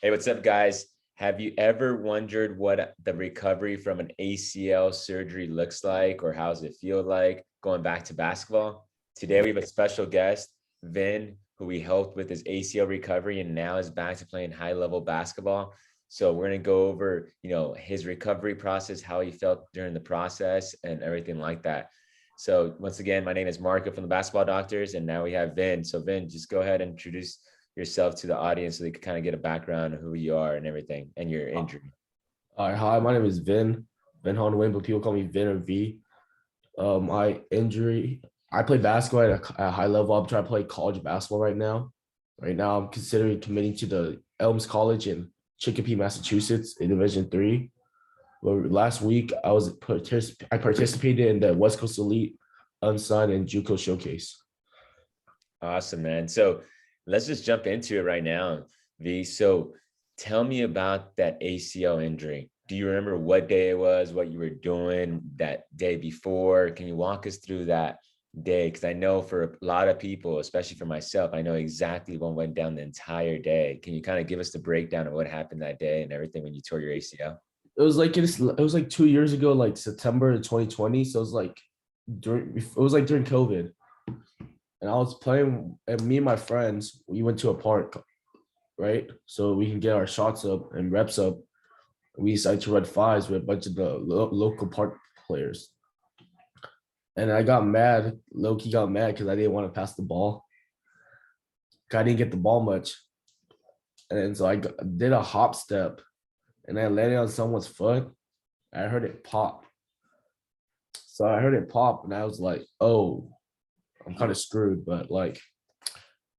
Hey, what's up, guys? Have you ever wondered what the recovery from an ACL surgery looks like, or how does it feel like going back to basketball? Today, we have a special guest, Vin, who we helped with his ACL recovery and now is back to playing high-level basketball. So we're going to go over, his recovery process, how he felt during the process and everything like that. So once again, my name is Marco from the Basketball Doctors, and now we have Vin. So Vin, just go ahead and introduce yourself to the audience so they could kind of get a background of who you are and everything and your injury. All right, hi, my name is Vin Honwin, but people call me Vin or V. My injury, I play basketball at a high level. I'm trying to play college basketball right now. Right now, I'm considering committing to the Elms College in Chicopee, Massachusetts, in Division III. But last week, I participated in the West Coast Elite Unsigned and JUCO Showcase. Awesome, man. So let's just jump into it right now, V. So tell me about that ACL injury. Do you remember what day it was, what you were doing that day before? Can you walk us through that day? Because I know for a lot of people, especially for myself, I know exactly what went down the entire day. Can you kind of give us the breakdown of what happened that day and everything when you tore your ACL? It was like 2 years ago, like September 2020. So it was like during COVID. And I was playing, and me and my friends, we went to a park, right? So we can get our shots up and reps up. We decided to run fives with a bunch of the local park players. And I got mad, low-key got mad because I didn't want to pass the ball. I didn't get the ball much. And so did a hop step and I landed on someone's foot. I heard it pop. So I heard it pop and I was like, oh, I'm kind of screwed. But like,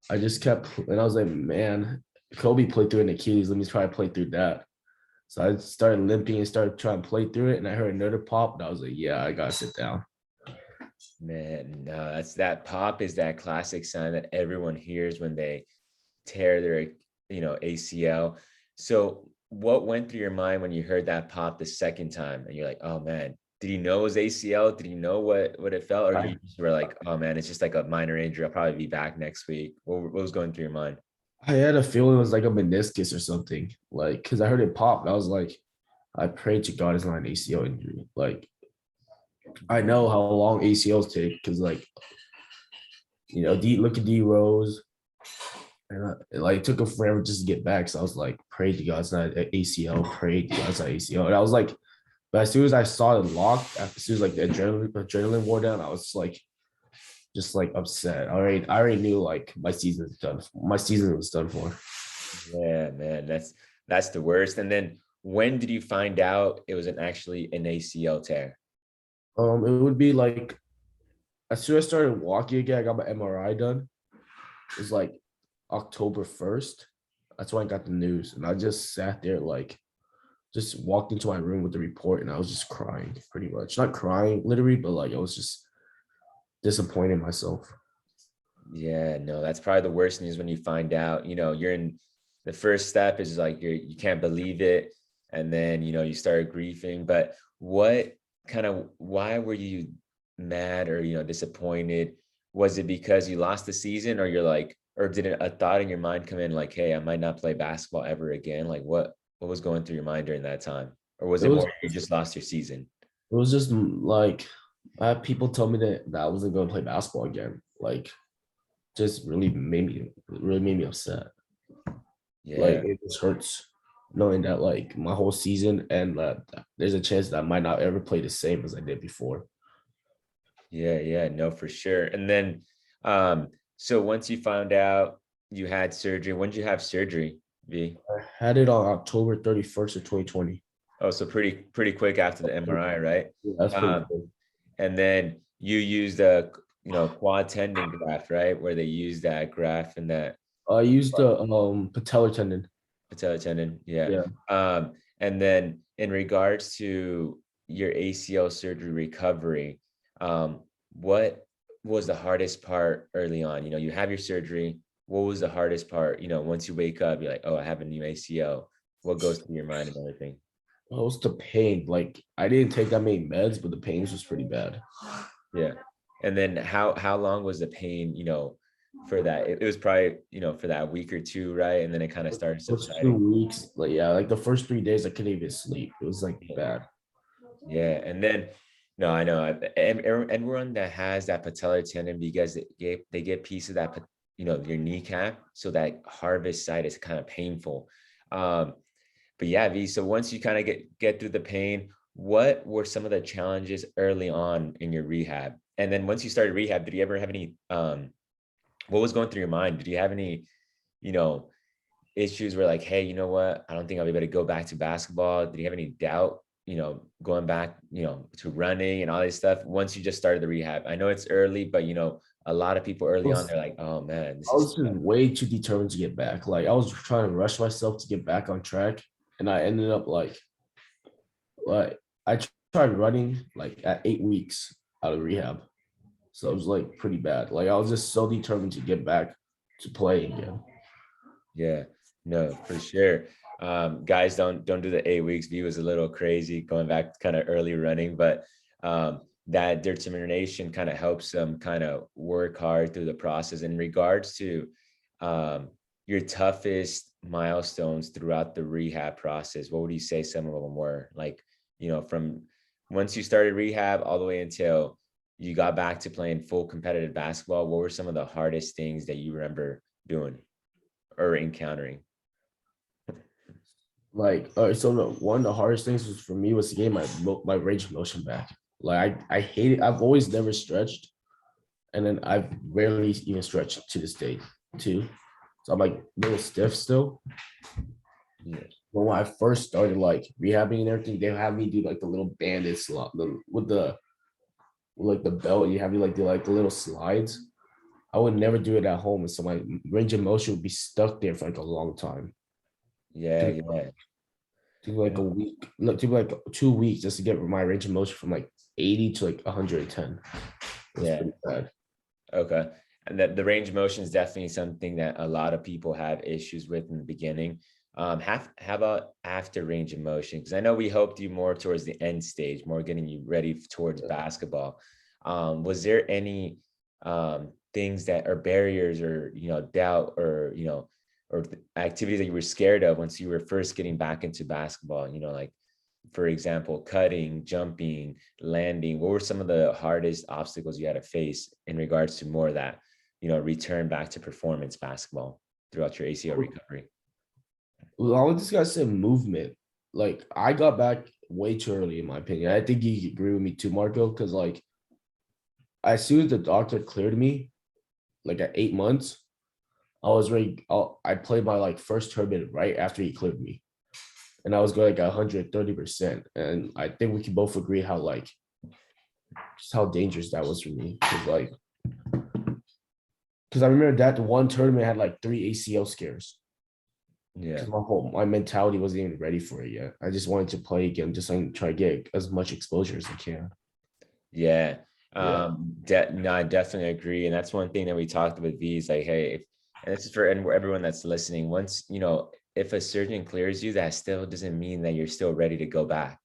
I just kept, and I was like, man, Kobe played through an Achilles. Let me try to play through that. So I started limping and started trying to play through it. And I heard another pop. And I was like, yeah, I got to sit down. Man, no, that's that pop is that classic sign that everyone hears when they tear their, ACL. So what went through your mind when you heard that pop the second time and you're like, oh man, did he know it was ACL? Did he know what it felt? Or I, you just were like, oh man, it's just like a minor injury. I'll probably be back next week. What was going through your mind? I had a feeling it was like a meniscus or something. Like, because I heard it pop. And I was like, I pray to God it's not an ACL injury. Like, I know how long ACLs take because, like, look at D Rose. And like it took him forever just to get back. So I was like, pray to God it's not ACL, pray to God it's not ACL. And I was like, but as soon as I saw it locked, as soon as like the adrenaline wore down, I was like, just like upset. I already knew like my season was done. My season was done for. Yeah, man, that's the worst. And then when did you find out it was actually an ACL tear? It would be like as soon as I started walking again, I got my MRI done. It was like October 1st. That's when I got the news. And I just sat there like just walked into my room with the report and I was just crying pretty much. Not crying literally, but like I was just disappointed in myself. Yeah, no, that's probably the worst news when you find out, you're in the first step is like you can't believe it. And then, you start grieving. But why were you mad or, disappointed? Was it because you lost the season or you're like, or did a thought in your mind come in like, hey, I might not play basketball ever again? Like what was going through your mind during that time? Or was It it was more you just lost your season? it was just like I had people tell me that I wasn't going to play basketball again. Like just really made me upset. Like Yeah. it just hurts knowing that like my whole season and there's a chance that I might not ever play the same as I did before. Yeah, yeah, no, for sure. And then, so once you found out you had surgery, when did you have surgery, V? I had it on October 31st of 2020. Oh, so pretty quick after the MRI, right? Yeah, that's pretty Um, cool. and then you used a, quad tendon graft, right? Where they use that graft and that I used the patellar tendon. patellar tendon. Yeah. Yeah. And then in regards to your ACL surgery recovery, what was the hardest part early on? You have your surgery. What was the hardest part? Once you wake up, you're like, oh, I have a new ACL. What goes through your mind and everything? What was the pain? Like I didn't take that many meds, but the pain was pretty bad. Yeah. And then how long was the pain, for that. It was probably, for that week or two, right? And then it kind of started First two subsiding. weeks, like yeah, like the first 3 days, I couldn't even sleep. It was like Yeah. bad. Yeah. And then, no, I know everyone that has that patellar tendon, because they get piece of that, your kneecap. So that harvest site is kind of painful. Um, but yeah, V, so once you kind of get through the pain, what were some of the challenges early on in your rehab? And then once you started rehab, did you ever have any, what was going through your mind? Did you have any, you know, issues where like, hey, you know what? I don't think I'll be able to go back to basketball. Did you have any doubt, going back, to running and all this stuff once you just started the rehab? I know it's early, but a lot of people I early on, was, they're like, oh man, this I is was just tough. way too determined to get back. Like I was trying to rush myself to get back on track, and I ended up like I tried running like at 8 weeks out of rehab. So it was like pretty bad. Like I was just so determined to get back to playing again. Yeah, no, for sure. Guys, don't do the 8 weeks. V was a little crazy going back kind of early running, but that determination kind of helps them kind of work hard through the process. In regards to um, your toughest milestones throughout the rehab process, what would you say some of them were? Like, from once you started rehab all the way until you got back to playing full competitive basketball, what were some of the hardest things that you remember doing or encountering? Like, so one of the hardest things was for me was to get my range of motion back. Like I hate it. I've always never stretched, and then I've rarely even stretched to this day too. So I'm like a little stiff still. Yeah. But when I first started like rehabbing and everything, they have me do like the little banded slot with like the belt. You have you like do like the little slides. I would never do it at home, and so my range of motion would be stuck there for like a long time. Yeah, To, yeah. to like a week, no, to like 2 weeks just to get my range of motion from like 80 to like 110. It was Yeah. pretty bad. Okay. And that the range of motion is definitely something that a lot of people have issues with in the beginning. How about after range of motion? Because I know we hoped you more towards the end stage, more getting you ready towards basketball. Was there any things that are barriers or doubt or or activities that you were scared of once you were first getting back into basketball? Like for example, cutting, jumping, landing? What were some of the hardest obstacles you had to face in regards to more of that, return back to performance basketball throughout your ACL recovery? Well, I was just gotta say movement. Like I got back way too early, in my opinion. I think you agree with me too, Marco, because like as soon as the doctor cleared me, like at 8 months, I was ready. I played my like first tournament right after he cleared me, and I was going like 130%. And I think we can both agree how like just how dangerous that was for me. Because I remember that one tournament had like 3 ACL scares. Yeah. Because my mentality wasn't even ready for it yet. I just wanted to play again, just like try to get as much exposure as I can. Yeah. Yeah. No, I definitely agree. And that's one thing that we talked about V is like, hey, and this is for everyone that's listening. Once, if a surgeon clears you, that still doesn't mean that you're still ready to go back.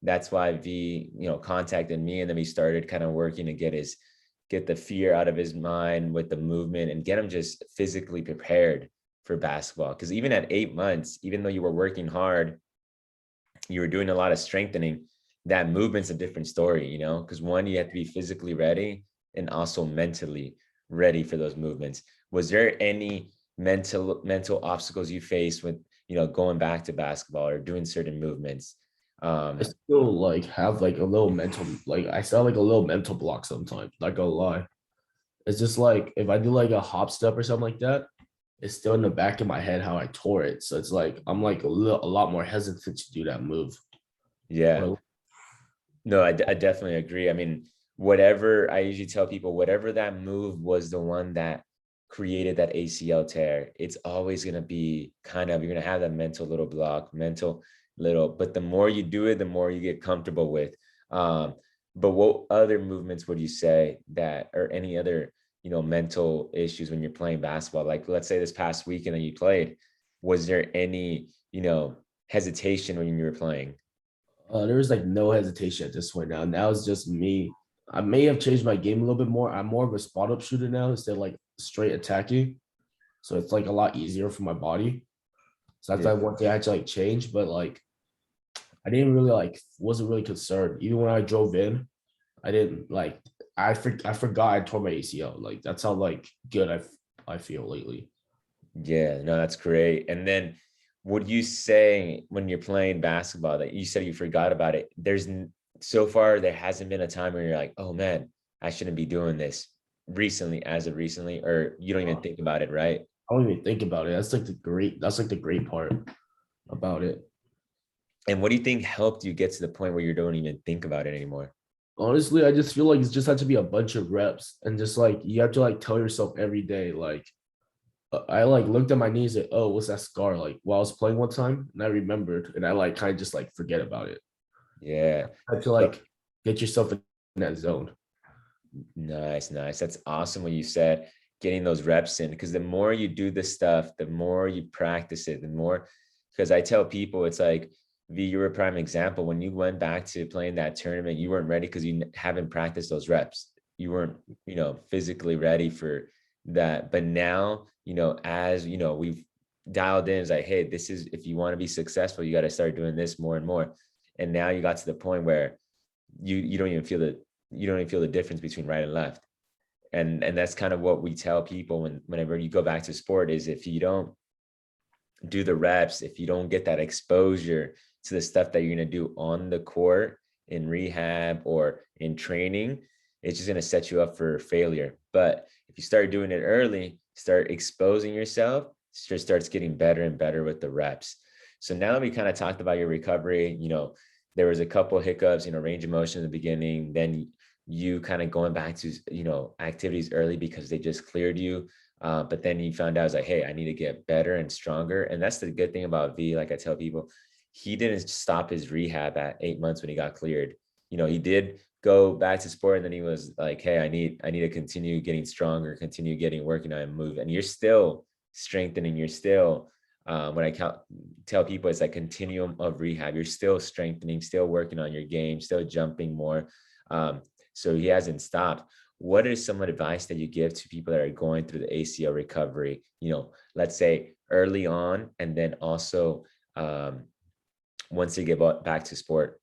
That's why V, contacted me, and then we started kind of working to get the fear out of his mind with the movement and get him just physically prepared for basketball. Because even at 8 months, even though you were working hard, you were doing a lot of strengthening, that movement's a different story, because one, you have to be physically ready and also mentally ready for those movements. Was there any mental obstacles you faced with, going back to basketball or doing certain movements? I still like have like a little mental, like I still have, like a little mental block sometimes, not gonna lie. It's just like if I do like a hop step or something like that, it's still in the back of my head how I tore it. So it's like I'm like a lot more hesitant to do that move. Yeah. Or No, I definitely agree. I mean, whatever I usually tell people, whatever that move was, the one that created that ACL tear, it's always going to be you're going to have that mental little block, mental little, but the more you do it, the more you get comfortable with. Um, but what other movements would you say that, or any other, mental issues when you're playing basketball? Like, let's say this past weekend that you played, was there any, hesitation when you were playing? there was like no hesitation at this point now. Now it's just me I may have changed my game a little bit more. I'm more of a spot up shooter now instead of like straight attacking. So it's like a lot easier for my body. So that's Yeah. like one thing I had to like change. But like I didn't really like wasn't really concerned. Even when I drove in, I didn't like I forgot I tore my ACL. Like that's how like good I feel lately. Yeah, no, that's great. And then would you say when you're playing basketball that you said you forgot about it? So far there hasn't been a time where you're like, oh man, I shouldn't be doing this recently, as of recently, or you don't even think about it, right? I don't even think about it. That's like the great part about it. And what do you think helped you get to the point where you don't even think about it anymore? Honestly, I just feel like it's just had to be a bunch of reps and just like you have to like tell yourself every day, like I like looked at my knees and oh, what's that scar? Like while I was playing one time and I remembered and I like kind of just like forget about it. Yeah. I had to So like get yourself in that zone. nice, nice. That's awesome what you said, getting those reps in, because the more you do this stuff, the more you practice it, the more, because I tell people it's like, V, you were a prime example. When you went back to playing that tournament, you weren't ready because you haven't practiced those reps. You weren't, physically ready for that. But now, as we've dialed in, it's like, hey, this is, if you want to be successful, you got to start doing this more and more. And now you got to the point where you don't even feel the difference between right and left. And that's kind of what we tell people whenever you go back to sport is if you don't do the reps, if you don't get that exposure to the stuff that you're going to do on the court in rehab or in training, it's just going to set you up for failure. But if you start doing it early, start exposing yourself, just starts getting better and better with the reps. So now that we kind of talked about your recovery, there was a couple of hiccups, range of motion in the beginning, then you kind of going back to, activities early because they just cleared you. But then you found out, I was like, hey, I need to get better and stronger. And that's the good thing about V. Like I tell people, he didn't stop his rehab at 8 months when he got cleared. He did go back to sport, and then he was like, hey, I need to continue getting stronger, continue getting working on and move. And you're still strengthening, you're still when I tell people it's like continuum of rehab, you're still strengthening, still working on your game, still jumping more. So he hasn't stopped. What is some advice that you give to people that are going through the ACL recovery, let's say early on, and then also once they get back to sport?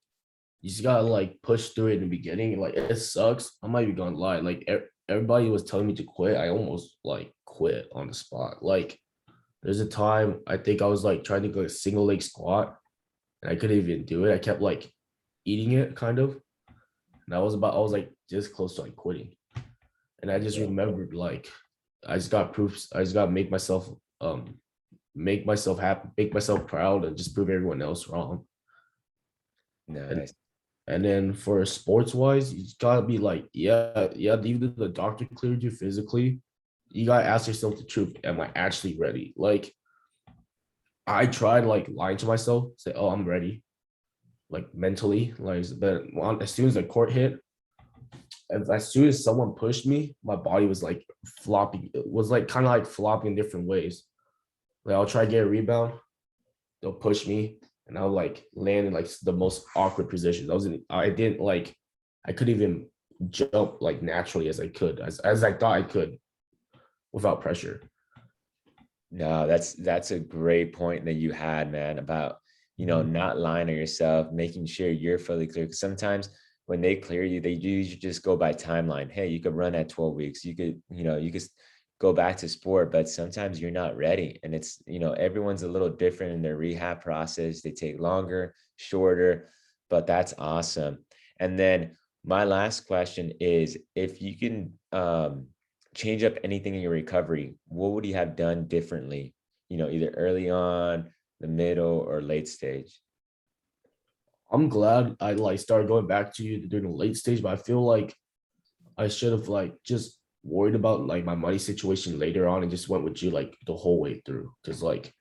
You just gotta like push through it in the beginning. Like it sucks. I'm not even gonna lie. Like everybody was telling me to quit. I almost like quit on the spot. Like there's a time I think I was like trying to go a single leg squat and I couldn't even do it. I kept like eating it kind of. And I was like just close to like quitting. And I just Yeah. remembered like I just got proofs. I just got to make myself happy, make myself proud, and just prove everyone else wrong. And Nice. and then for sports wise, you just gotta be like, yeah, even though the doctor cleared you physically, you gotta ask yourself the truth. Am I actually ready? Like I tried like lying to myself, say, oh, I'm ready, like mentally. Like, but as soon as the court hit, as soon as someone pushed me, my body was like flopping. It was like kind of like flopping in different ways. Like I'll try to get a rebound, they'll push me, and I'll like land in like the most awkward positions. I didn't like, I couldn't even jump like naturally as I could, as I thought I could without pressure. No, that's a great point that you had, man, about not lying to yourself, making sure you're fully clear. Because sometimes when they clear you, they usually just go by timeline. Hey, you could run at 12 weeks. You could go back to sport, but sometimes you're not ready. And it's, everyone's a little different in their rehab process. They take longer, shorter, but that's awesome. And then my last question is if you can change up anything in your recovery, what would you have done differently? Either early on, the middle, or late stage. I'm glad I like started going back to you during the late stage, but I feel like I should have like just worried about like my money situation later on and just went with you like the whole way through. Cause like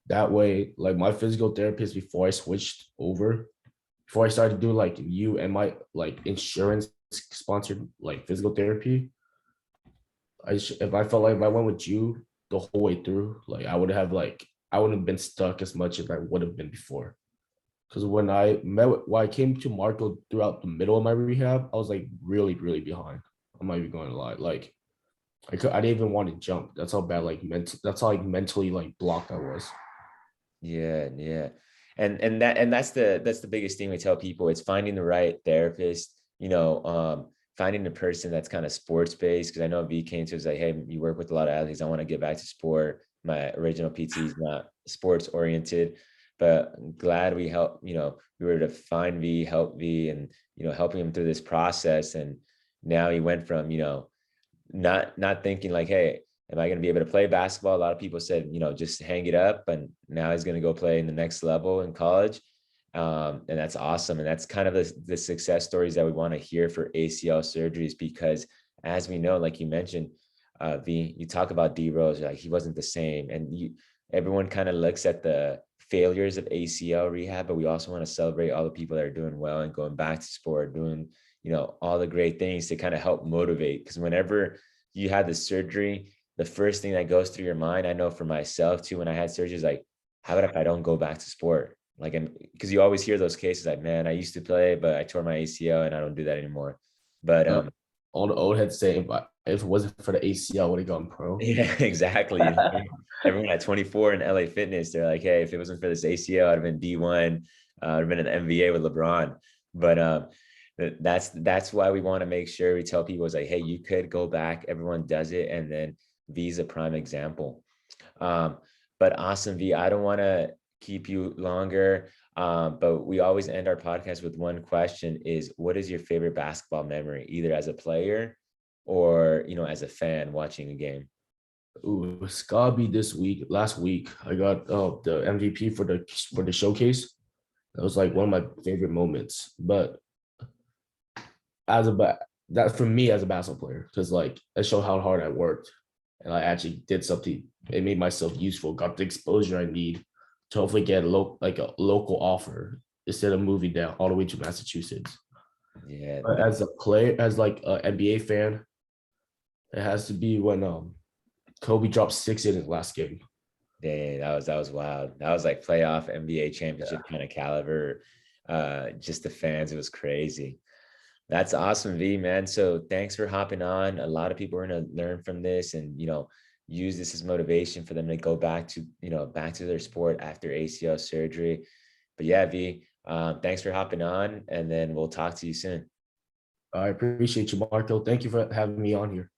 that way, like my physical therapist before I switched over, before I started doing like you and my like insurance sponsored like physical therapy, if I felt like if I went with you the whole way through, like I wouldn't have been stuck as much as I would have been before. Because when I came to Marco throughout the middle of my rehab, I was like really, really behind. I'm not even going to lie. Like I didn't even want to jump. That's how bad that's how like mentally like blocked I was. Yeah, yeah. And that's the biggest thing we tell people. It's finding the right therapist, finding the person that's kind of sports based. Cause I know V came to us like, hey, you work with a lot of athletes. I want to get back to sport. My original PT is not sports oriented, but I'm glad we helped, we were to find V, help V and helping him through this process. And now he went from, not thinking like, hey, am I going to be able to play basketball? A lot of people said, just hang it up. And now he's going to go play in the next level in college. And that's awesome. And that's kind of the success stories that we want to hear for ACL surgeries, because as we know, like you mentioned, V, you talk about D Rose, like he wasn't the same. And everyone kind of looks at the failures of ACL rehab, but we also want to celebrate all the people that are doing well and going back to sport, doing all the great things to kind of help motivate. Because whenever you had the surgery, the first thing that goes through your mind, I know for myself too, when I had surgery, is like, how about if I don't go back to sport? Like, and because you always hear those cases like, man, I used to play, but I tore my ACL and I don't do that anymore. But Uh, all the old heads say, if it wasn't for the ACL, I would have gone pro. yeah, exactly. Everyone at 24 in LA Fitness, they're like, hey, if it wasn't for this ACL, I'd have been D1, I'd have been an NBA with LeBron. But that's why we want to make sure we tell people, is like, hey, you could go back. Everyone does it. And then V's a prime example. Um, but awesome, V. I don't want to keep you longer. But we always end our podcast with one question: is what is your favorite basketball memory, either as a player or as a fan watching a game? Ooh, it's gotta be this week. Last week, I got the MVP for the showcase. That was like one of my favorite moments. But as a that for me as a basketball player, because like it showed how hard I worked, and I actually did something. It made myself useful. Got the exposure I need to hopefully get a local offer instead of moving down all the way to Massachusetts. Yeah, But as a player, as like an NBA fan, it has to be when Kobe dropped 6 in his last game. dang, that was wild. That was like playoff NBA championship Yeah. kind of caliber. Just the fans, it was crazy. That's awesome, V, man. So thanks for hopping on. A lot of people are going to learn from this and, use this as motivation for them to go back to their sport after ACL surgery. But yeah, V, thanks for hopping on, and then we'll talk to you soon. I appreciate you, Marco. Thank you for having me on here.